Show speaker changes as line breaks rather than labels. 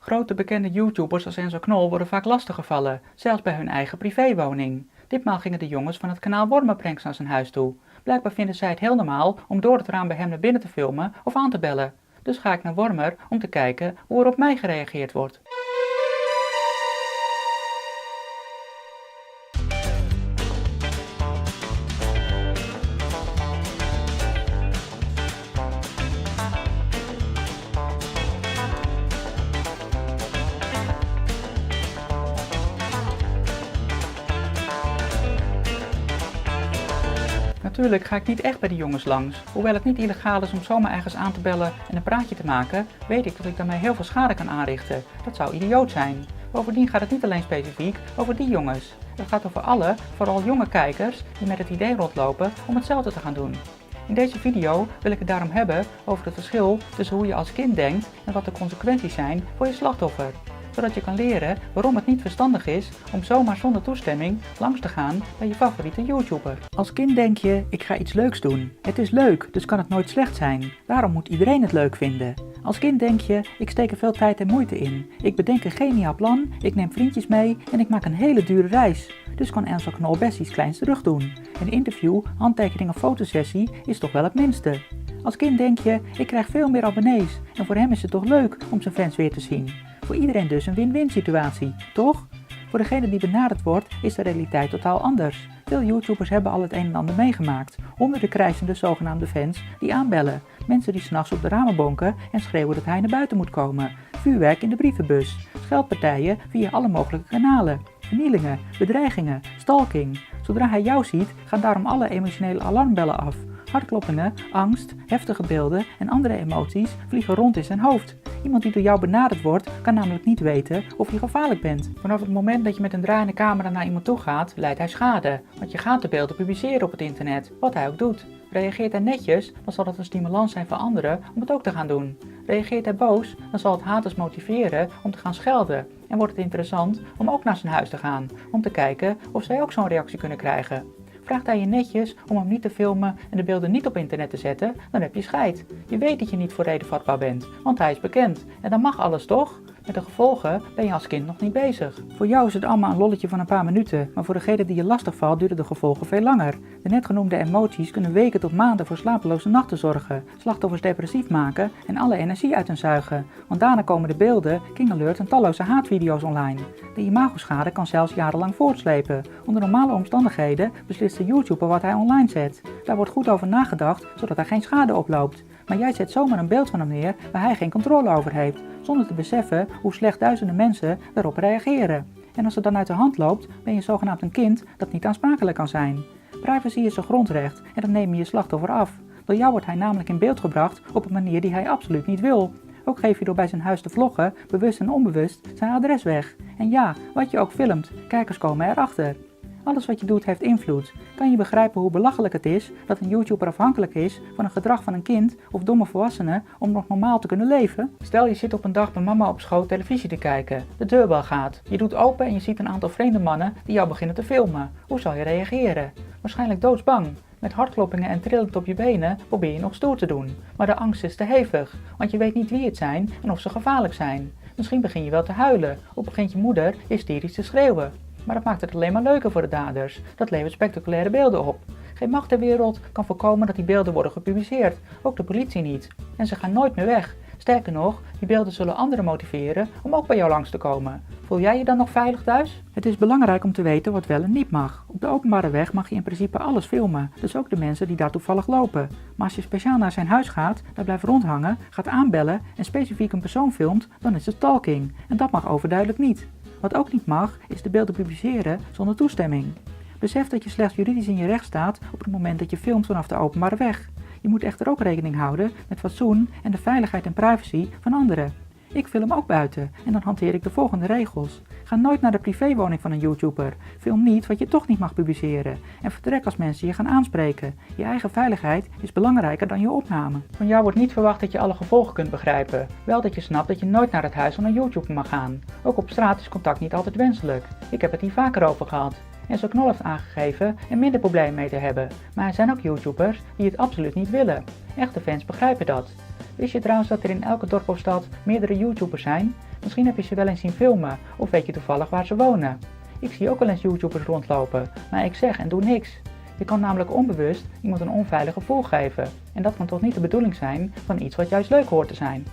Grote bekende YouTubers als Enzo Knol worden vaak lastiggevallen, zelfs bij hun eigen privéwoning. Ditmaal gingen de jongens van het kanaal Wormenpranks naar zijn huis toe. Blijkbaar vinden zij het heel normaal om door het raam bij hem naar binnen te filmen of aan te bellen. Dus ga ik naar Wormer om te kijken hoe er op mij gereageerd wordt. Natuurlijk ga ik niet echt bij de jongens langs. Hoewel het niet illegaal is om zomaar ergens aan te bellen en een praatje te maken, weet ik dat ik daarmee heel veel schade kan aanrichten. Dat zou idioot zijn. Bovendien gaat het niet alleen specifiek over die jongens. Het gaat over alle, vooral jonge kijkers, die met het idee rondlopen om hetzelfde te gaan doen. In deze video wil ik het daarom hebben over het verschil tussen hoe je als kind denkt en wat de consequenties zijn voor je slachtoffer. Zodat je kan leren waarom het niet verstandig is om zomaar zonder toestemming langs te gaan bij je favoriete YouTuber. Als kind denk je, ik ga iets leuks doen. Het is leuk, dus kan het nooit slecht zijn. Daarom moet iedereen het leuk vinden. Als kind denk je, ik steek er veel tijd en moeite in. Ik bedenk een geniaal plan, ik neem vriendjes mee en ik maak een hele dure reis. Dus kan Enzo Knol best iets kleins terug doen. Een interview, handtekening of fotosessie is toch wel het minste. Als kind denk je, ik krijg veel meer abonnees en voor hem is het toch leuk om zijn fans weer te zien. Voor iedereen dus een win-win situatie, toch? Voor degene die benaderd wordt is de realiteit totaal anders. Veel YouTubers hebben al het een en ander meegemaakt. Honderden krijzende zogenaamde fans die aanbellen. Mensen die 's nachts op de ramen bonken en schreeuwen dat hij naar buiten moet komen. Vuurwerk in de brievenbus. Scheldpartijen via alle mogelijke kanalen. Vernielingen, bedreigingen, stalking. Zodra hij jou ziet, gaan daarom alle emotionele alarmbellen af. Hartkloppingen, angst, heftige beelden en andere emoties vliegen rond in zijn hoofd. Iemand die door jou benaderd wordt, kan namelijk niet weten of je gevaarlijk bent. Vanaf het moment dat je met een draaiende camera naar iemand toe gaat, leidt hij schade. Want je gaat de beelden publiceren op het internet, wat hij ook doet. Reageert hij netjes, dan zal het een stimulans zijn voor anderen om het ook te gaan doen. Reageert hij boos, dan zal het haters motiveren om te gaan schelden. En wordt het interessant om ook naar zijn huis te gaan, om te kijken of zij ook zo'n reactie kunnen krijgen. Vraagt hij je netjes om hem niet te filmen en de beelden niet op internet te zetten, dan heb je scheid. Je weet dat je niet voor reden vatbaar bent, want hij is bekend. En dan mag alles toch? Met de gevolgen ben je als kind nog niet bezig. Voor jou is het allemaal een lolletje van een paar minuten, maar voor degene die je lastig valt duren de gevolgen veel langer. De net genoemde emoties kunnen weken tot maanden voor slapeloze nachten zorgen, slachtoffers depressief maken en alle energie uit hen zuigen. Want daarna komen de beelden, King Alert en talloze haatvideo's online. De imagoschade kan zelfs jarenlang voortslepen. Onder normale omstandigheden beslist de YouTuber wat hij online zet. Daar wordt goed over nagedacht, zodat hij geen schade oploopt. Maar jij zet zomaar een beeld van hem neer waar hij geen controle over heeft, zonder te beseffen hoe slecht duizenden mensen daarop reageren. En als het dan uit de hand loopt, ben je zogenaamd een kind dat niet aansprakelijk kan zijn. Privacy is een grondrecht en dat neem je je slachtoffer af. Door jou wordt hij namelijk in beeld gebracht op een manier die hij absoluut niet wil. Ook geef je door bij zijn huis te vloggen, bewust en onbewust, zijn adres weg. En ja, wat je ook filmt, kijkers komen erachter. Alles wat je doet heeft invloed. Kan je begrijpen hoe belachelijk het is dat een YouTuber afhankelijk is van het gedrag van een kind of domme volwassene om nog normaal te kunnen leven? Stel je zit op een dag bij mama op schoot televisie te kijken. De deurbel gaat. Je doet open en je ziet een aantal vreemde mannen die jou beginnen te filmen. Hoe zal je reageren? Waarschijnlijk doodsbang. Met hartkloppingen en trillend op je benen probeer je nog stoer te doen. Maar de angst is te hevig, want je weet niet wie het zijn en of ze gevaarlijk zijn. Misschien begin je wel te huilen of begint je moeder hysterisch te schreeuwen. Maar dat maakt het alleen maar leuker voor de daders. Dat levert spectaculaire beelden op. Geen macht ter wereld kan voorkomen dat die beelden worden gepubliceerd. Ook de politie niet. En ze gaan nooit meer weg. Sterker nog, die beelden zullen anderen motiveren om ook bij jou langs te komen. Voel jij je dan nog veilig thuis? Het is belangrijk om te weten wat wel en niet mag. Op de openbare weg mag je in principe alles filmen, dus ook de mensen die daar toevallig lopen. Maar als je speciaal naar zijn huis gaat, daar blijft rondhangen, gaat aanbellen en specifiek een persoon filmt, dan is het stalking. En dat mag overduidelijk niet. Wat ook niet mag, is de beelden publiceren zonder toestemming. Besef dat je slechts juridisch in je recht staat op het moment dat je filmt vanaf de openbare weg. Je moet echter ook rekening houden met fatsoen en de veiligheid en privacy van anderen. Ik film ook buiten en dan hanteer ik de volgende regels. Ga nooit naar de privéwoning van een YouTuber. Film niet wat je toch niet mag publiceren. En vertrek als mensen je gaan aanspreken. Je eigen veiligheid is belangrijker dan je opname. Van jou wordt niet verwacht dat je alle gevolgen kunt begrijpen. Wel dat je snapt dat je nooit naar het huis van een YouTuber mag gaan. Ook op straat is contact niet altijd wenselijk. Ik heb het hier vaker over gehad. Enzo Knol heeft aangegeven er minder problemen mee te hebben. Maar er zijn ook YouTubers die het absoluut niet willen. Echte fans begrijpen dat. Wist je trouwens dat er in elke dorp of stad meerdere YouTubers zijn? Misschien heb je ze wel eens zien filmen of weet je toevallig waar ze wonen. Ik zie ook wel eens YouTubers rondlopen, maar ik zeg en doe niks. Je kan namelijk onbewust iemand een onveilig gevoel geven. En dat kan toch niet de bedoeling zijn van iets wat juist leuk hoort te zijn.